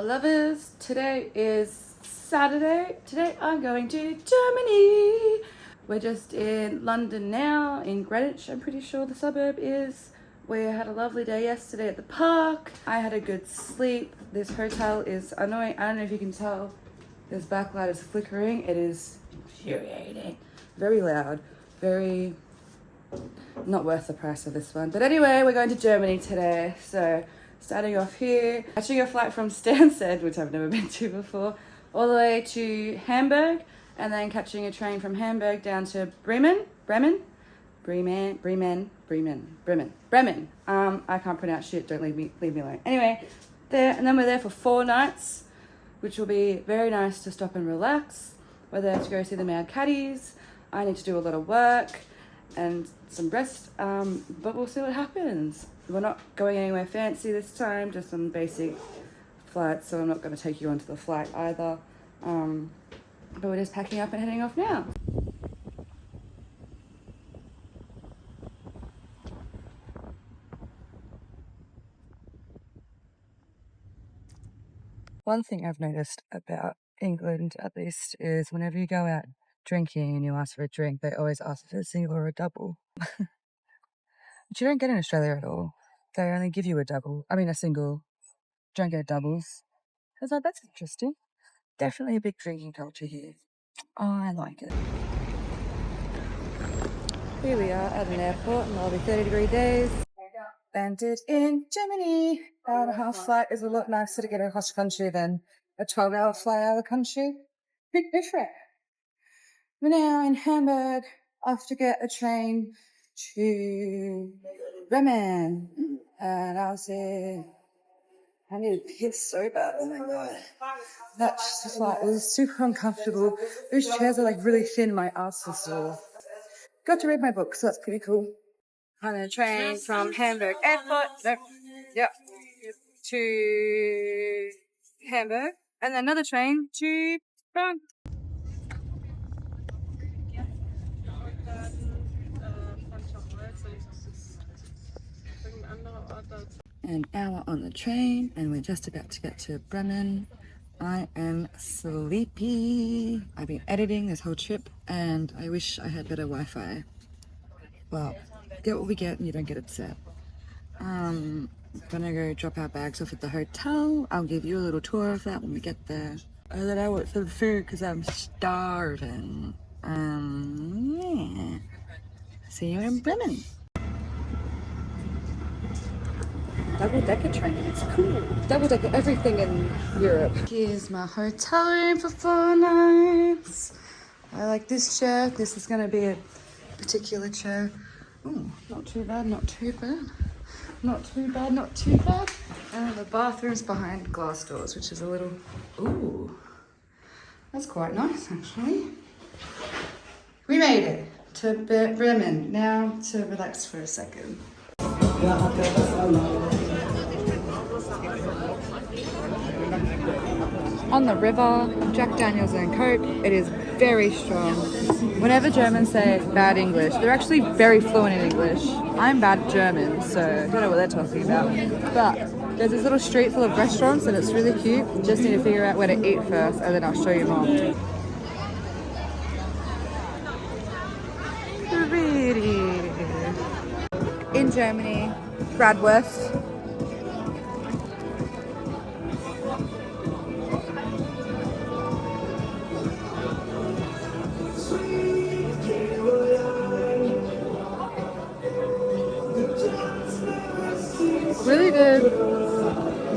lovers. Today is Saturday. Today I'm going to Germany. We're just in London now, in Greenwich, I'm pretty sure the suburb is. We had a lovely day yesterday at the park. I had a good sleep. This hotel is annoying. I don't know if you can tell. This backlight is flickering. It is infuriating. Very loud. Very not worth the price of this one. But anyway, we're going to Germany today. So starting off here, catching a flight from Stansted, which I've never been to before, all the way to Hamburg, and then catching a train from Hamburg down to Bremen. I can't pronounce shit, don't leave me alone. Anyway, there, and then we're there for 4 nights, which will be very nice to stop and relax. We're there to go see the Mad Caddies. I need to do a lot of work and some rest, but we'll see what happens. We're not going anywhere fancy this time, just some basic flights, so I'm not going to take you onto the flight either. But we're just packing up and heading off now. One thing I've noticed about England, at least, is whenever you go out drinking and you ask for a drink, they always ask for a single or a double. Which you don't get in Australia at all. They only give you a single. Don't get doubles. I was like, that's interesting. Definitely a big drinking culture here. Oh, I like it. Here we are at an airport, and it'll be 30-degree days. Landed in Germany. Hour-and-a-half flight is a lot nicer to get across country than a 12-hour flight out of the country. Big different. We're now in Hamburg. I have to get a train to Bremen. And I was there. I need to piss so bad. Oh my god. That flight was super uncomfortable. Those chairs are like really thin. My ass is sore. Got to read my book, so that's pretty cool. On a train from Hamburg Airport. To Hamburg. And then another train to Bremen. An hour on the train, and we're just about to get to Bremen. I am sleepy. I've been editing this whole trip, and I wish I had better Wi-Fi. Well, get what we get, and you don't get upset. Gonna go drop our bags off at the hotel. I'll give you a little tour of that when we get there. And then I went for the food because I'm starving. Yeah. See you in Bremen. Double-decker train, it's cool. Double-decker everything in Europe. Here's my hotel room for 4 nights. I like this chair. This is gonna be a particular chair. Oh, not too bad, not too bad. Not too bad, not too bad. And the bathroom's behind glass doors, which is a little, ooh. That's quite nice, actually. We made it to Bremen. Now to relax for a second. On the river, Jack Daniels and Coke. It is very strong. Whenever Germans say bad English, they're actually very fluent in English. I'm bad German, so I don't know what they're talking about. But there's this little street full of restaurants and it's really cute. Just need to figure out where to eat first and then I'll show you more. Pretty. In Germany, Bratwurst.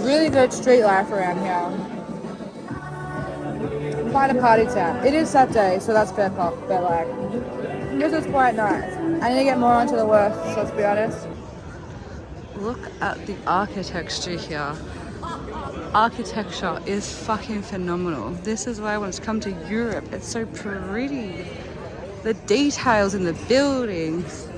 Really good street life around here. Quite a party town. It is Saturday, so that's fair pop, but like, this is quite nice. I need to get more onto the worst, so let's be honest. Look at the architecture here. Architecture is fucking phenomenal. This is why I want to come to Europe. It's so pretty. The details in the buildings.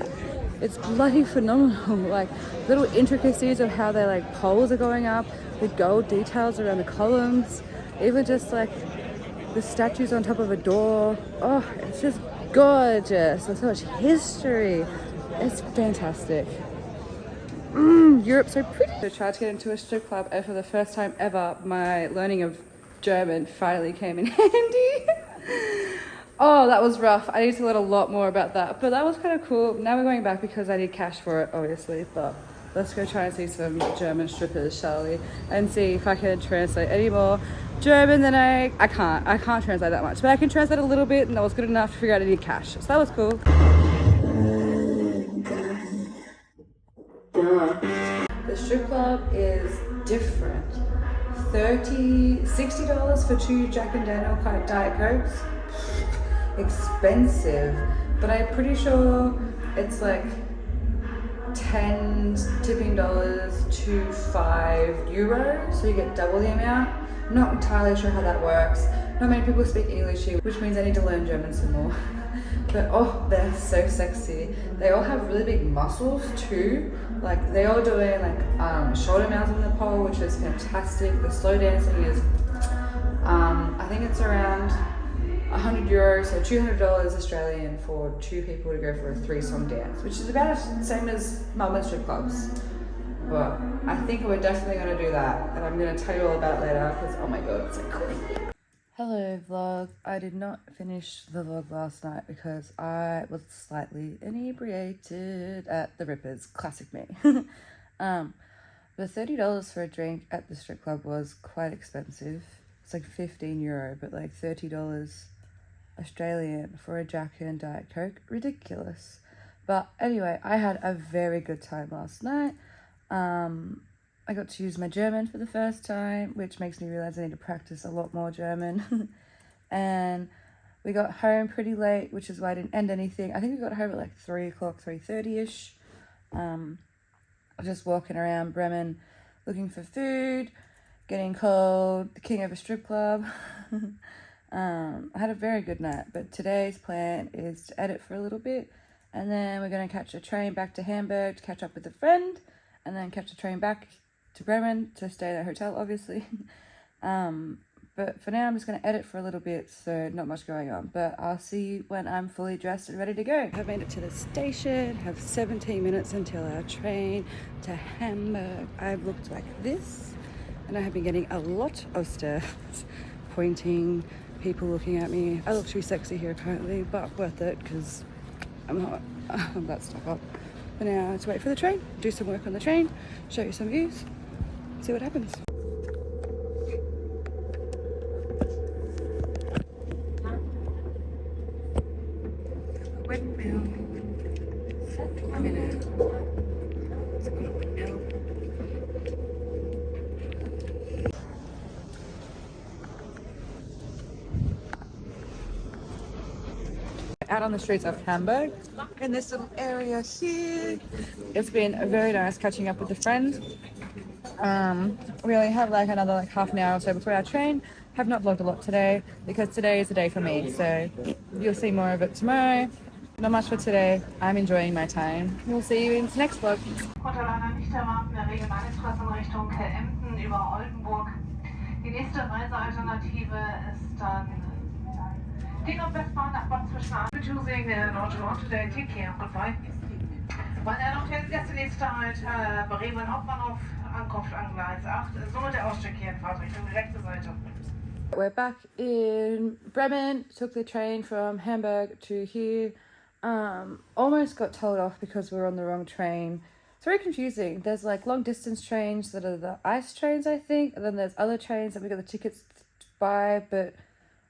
It's bloody phenomenal. Like little intricacies of how their like poles are going up, the gold details around the columns, even just like the statues on top of a door. Oh, it's just gorgeous. There's so much history. It's fantastic. Europe's so pretty. I tried to get into a strip club, and for the first time ever, my learning of German finally came in handy. Oh, that was rough. I need to learn a lot more about that, but that was kind of cool. Now we're going back because I need cash for it, obviously, but let's go try and see some German strippers, shall we? And see if I can translate any more German than I can't translate that much, but I can translate a little bit, and that was good enough to figure out I need cash. So that was cool. The strip club is different. $60 for 2 Jack and Daniel Diet Cokes. Expensive, but I'm pretty sure it's like 10 tipping dollars to €5, so you get double the amount. I'm not entirely sure how that works. Not many people speak English here, which means I need to learn German some more. But oh, they're so sexy. They all have really big muscles too. Like they all doing like shoulder mounts on the pole, which is fantastic. The slow dancing is, I think it's around €100, so $200 Australian for 2 people to go for a 3-song dance, which is about the same as Melbourne strip clubs. But I think we're definitely going to do that, and I'm going to tell you all about it later because oh my god, it's so cool. Hello vlog. I did not finish the vlog last night because I was slightly inebriated at the Rippers. Classic me. But $30 for a drink at the strip club was quite expensive. It's like €15, but like $30 Australian for a Jack and Diet Coke. Ridiculous. But anyway, I had a very good time last night. I got to use my German for the first time, which makes me realize I need to practice a lot more German. And we got home pretty late, which is why I didn't end anything. I think we got home at like 3 o'clock, 3:30ish. Just walking around Bremen looking for food, getting called the king of a strip club. I had a very good night, but today's plan is to edit for a little bit, and then we're going to catch a train back to Hamburg to catch up with a friend, and then catch a train back to Bremen to stay at a hotel, obviously. But for now, I'm just going to edit for a little bit, so not much going on. But I'll see you when I'm fully dressed and ready to go. I've made it to the station, have 17 minutes until our train to Hamburg. I've looked like this, and I have been getting a lot of stares, pointing, people looking at me. I look too sexy here apparently, but worth it because I'm not that stuck up. But now let's wait for the train, do some work on the train, show you some views, see what happens. Windmill. A minute. It's a good windmill. Out on the streets of Hamburg in this little area here. It's been very nice catching up with a friend. We only have like another half an hour or so before our train. Have not vlogged a lot today because today is the day for me, so you'll see more of it tomorrow. Not much for today. I'm enjoying my time. We'll see you in the next vlog. Unter einer nicht erwarteten Regionalexpress in Richtung Emden über Oldenburg. Die nächste Reisealternative ist dann die Nordwestbahn nach Bonn zwischen Choosing Nord today. Take care. Goodbye. Meine Damen und Herren, erste nächste Halt Bremen Hauptbahnhof, Ankunft an Gleis 8. Somit der Ausstieg hier in Fahrtrichtung die rechte Seite. We're back in Bremen. Took the train from Hamburg to here. Almost got told off because we were on the wrong train. It's very confusing. There's like long distance trains that are the ice trains, I think, and then there's other trains that we got the tickets to buy, but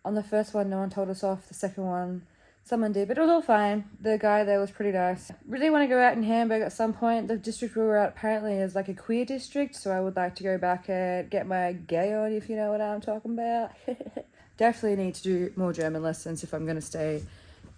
on the first one no one told us off. The second one someone did, but it was all fine. The guy there was pretty nice. Really want to go out in Hamburg at some point. The district we were at apparently is like a queer district, so I would like to go back and get my gay on, if you know what I'm talking about. Definitely need to do more German lessons if I'm going to stay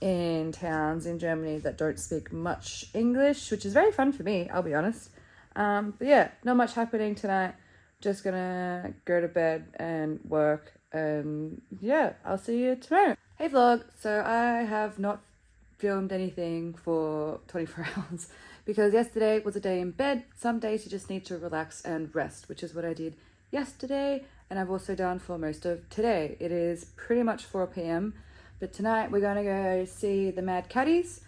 in towns in Germany that don't speak much English, which is very fun for me, I'll be honest. But yeah, not much happening tonight. Just gonna go to bed and work, and yeah, I'll see you tomorrow. Hey vlog, so I have not filmed anything for 24 hours because yesterday was a day in bed. Some days you just need to relax and rest, which is what I did yesterday, and I've also done for most of today. It is pretty much 4 p.m. But tonight we're going to go see the Mad Caddies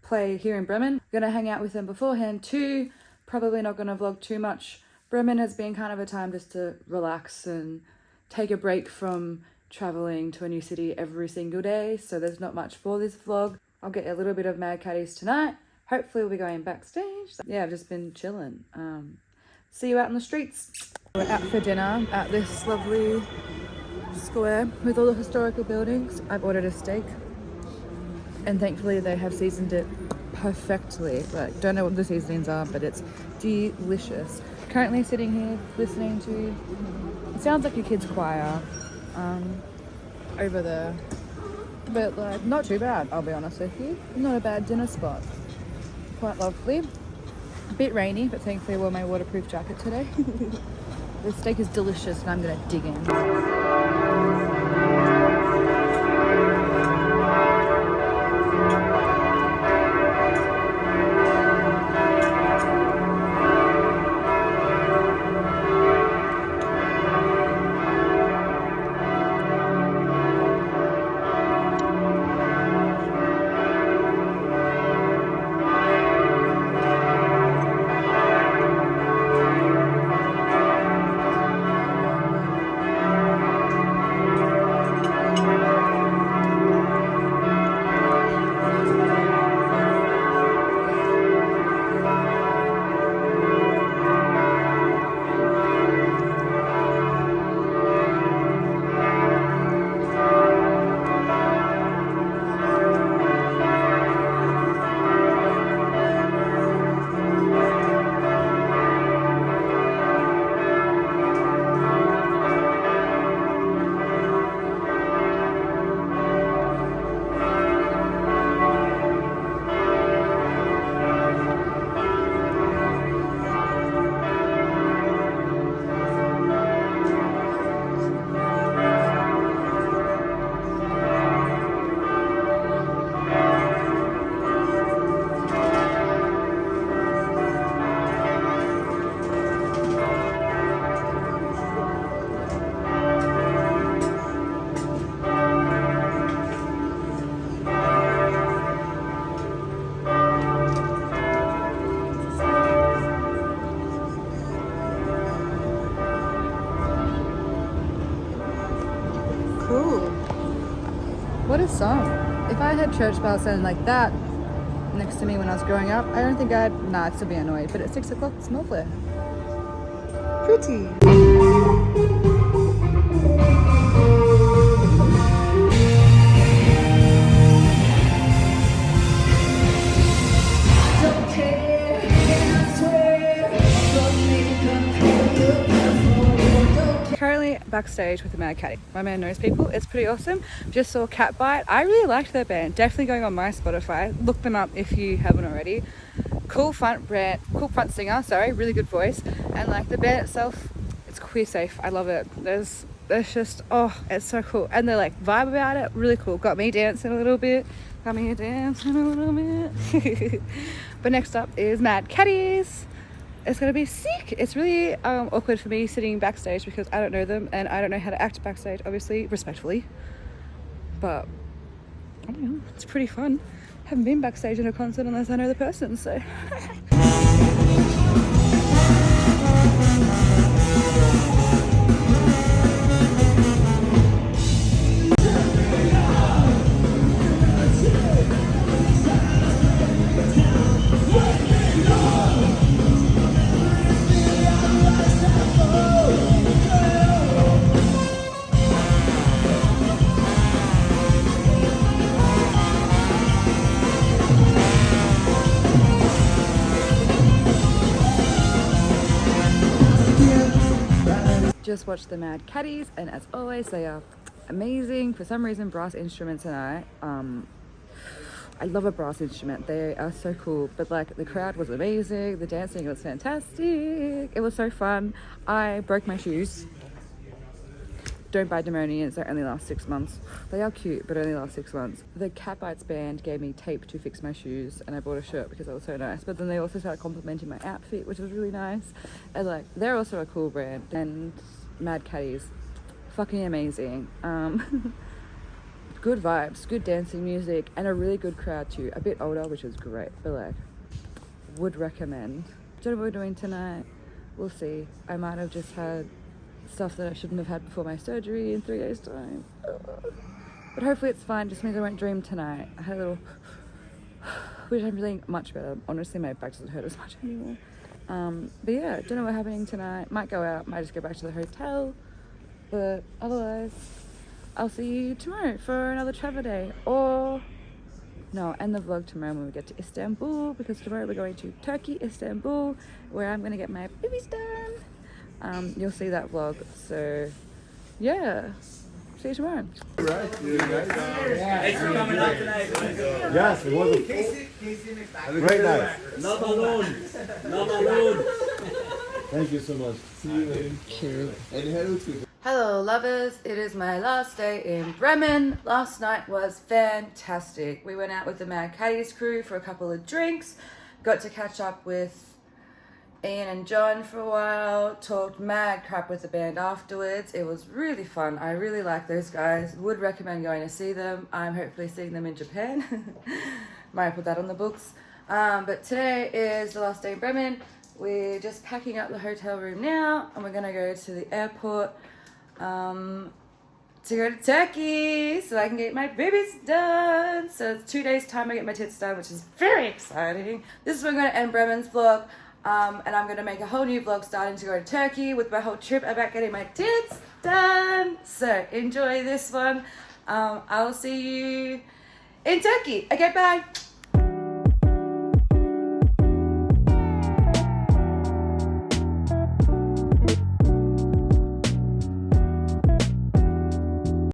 play here in Bremen. We're going to hang out with them beforehand too. probably not going to vlog too much. Bremen has been kind of a time just to relax and take a break from traveling to a new city every single day, so there's not much for this vlog. I'll get a little bit of Mad Caddies tonight. Hopefully we'll be going backstage. Yeah, I've just been chilling. See you out in the streets. We're out for dinner at this lovely square with all the historical buildings. I've ordered a steak and thankfully they have seasoned it perfectly. Like, don't know what the seasonings are, but it's delicious. Currently sitting here listening to, it sounds like your kid's choir over there, but like not too bad, I'll be honest with you. Not a bad dinner spot, quite lovely. A bit rainy, but thankfully I wore my waterproof jacket today. The steak is delicious and I'm gonna dig in. Cool. What a song. If I had church bells sounding like that next to me when I was growing up, I don't think I'd still be annoyed, but at 6 o'clock it's lovely. Pretty. Currently backstage with the Mad Caddies. My man knows people. It's pretty awesome. Just saw CatBites. I really liked their band. Definitely going on my Spotify. Look them up if you haven't already. Cool front singer, sorry, really good voice. And like the band itself, it's queer safe. I love it. There's just, oh, it's so cool. And they're like vibe about it, really cool. Got me dancing a little bit. But next up is Mad Caddies. It's gonna be sick. It's really awkward for me sitting backstage because I don't know them and I don't know how to act backstage, obviously, respectfully. But I don't know, it's pretty fun. Haven't been backstage in a concert unless I know the person, so. Just watched the Mad Caddies, and as always they are amazing. For some reason brass instruments and I love a brass instrument. They are so cool, but like the crowd was amazing, the dancing was fantastic, it was so fun. I broke my shoes. Don't buy Demonians, they only last 6 months. They are cute, but only last 6 months. The CatBites band gave me tape to fix my shoes, and I bought a shirt because it was so nice. But then they also started complimenting my outfit, which was really nice. And like, they're also a cool brand. And Mad Caddies, fucking amazing. Good vibes, good dancing music, and a really good crowd too. A bit older, which was great, but like, would recommend. Don't know what we're doing tonight. We'll see. I might have just had stuff that I shouldn't have had before my surgery in 3 days' time. But hopefully it's fine. Just means I won't dream tonight. I had a little, which I'm feeling much better. Honestly, my back doesn't hurt as much anymore. But yeah, don't know what's happening tonight. Might go out, might just go back to the hotel. But otherwise, I'll see you tomorrow for another travel day. Or, no, end the vlog tomorrow when we get to Istanbul, because tomorrow we're going to Turkey, Istanbul, where I'm going to get my boobies done. You'll see that vlog. So, yeah. See you tomorrow. Right. Thanks for coming out tonight. Yes, it was a great night. Not alone. Not alone. Thank you so much. See you later. Cheers. And hello to Hello lovers, it is my last day in Bremen. Last night was fantastic. We went out with the Mad Caddies crew for a couple of drinks, got to catch up with Ian and John for a while, talked mad crap with the band afterwards. It was really fun. I really like those guys. Would recommend going to see them. I'm hopefully seeing them in Japan. Might put that on the books. But today is the last day in Bremen. We're just packing up the hotel room now, and we're gonna go to the airport to go to Turkey so I can get my boobies done. So it's 2 days time I get my tits done, which is very exciting. This is where I'm going to end Bremen's vlog, and I'm going to make a whole new vlog starting to go to Turkey with my whole trip about getting my tits done. So enjoy this one. I'll see you in Turkey. Okay, bye.